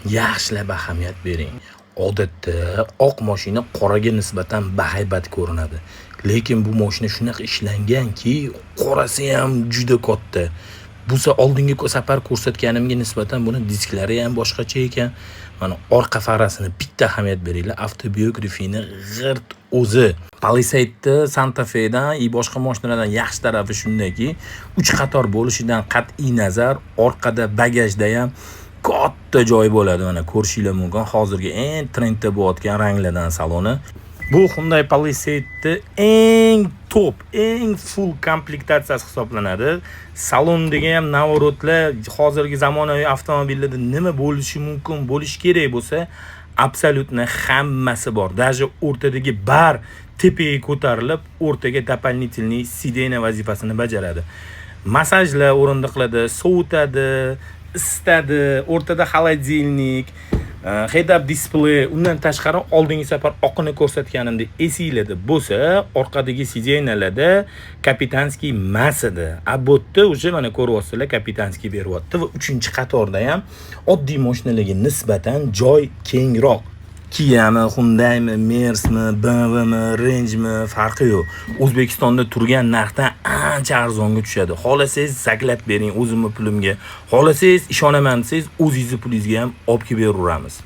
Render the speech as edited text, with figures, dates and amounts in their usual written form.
yaxshilab ahamiyat bering. Odatda oq mashina qoraga nisbatan bahaybat ko'rinadi. Lekin bu mashina shunaqa ishlanganki, qorasi ham juda katta. Bu oldingi safar ko'rsatganimga nisbatan buni disklari ham boshqacha ekan. Mana orqa farasini bitta ahamiyat beringlar. Avtobiografini g'irt o'zi. Palisade Santa Fe'dan boshqa mashinalardan yaxshi tarafi shundaki, 3 qator bo'lishidan qat'iy nazar, orqada bagajda ham katta joy bo'ladi. Mana ko'rishinglar mumkin. Hozirgi eng trendda bo'layotgan ranglardan saloni. Bu Hyundai Palisade eng top, eng full komplektatsiyasi hisoblanadi. Salondagi ham navorotlar hozirgi zamonaviy avtomobillarda nima bo'lishi mumkin, bo'lish kerak bo'lsa, absolutno hammasi bor. Даже o'rtadagi bar tepaga ko'tarilib, o'rtaga дополнительный sidena vazifasini bajaradi. Masajlar o'rindiqlarda sovutadi, isitadi, o'rtada холодильник, head-up display, undan tashqari oldingi safar oqini ko'rsatganimda esinglarda bo'lsa, orqadagi sidenalarda kapitanskiy mas edi. Abotda o'sha mana ko'ryapsizlar, kapitanskiy beryapti va 3-qatorda ham oddiy mashinalarga nisbatan joy kengroq. Kia'mi, Hyundai'mi, Mers'mi, BMW'mi, Range'mi farqi yo'q. O'zbekistonda turgan narxdan ancha arzonga tushadi. Xolasangiz zaklab bering o'zimni pulimga. Xolasangiz ishonaman desangiz o'zingizni pulingizga ham olib kelib beramiz.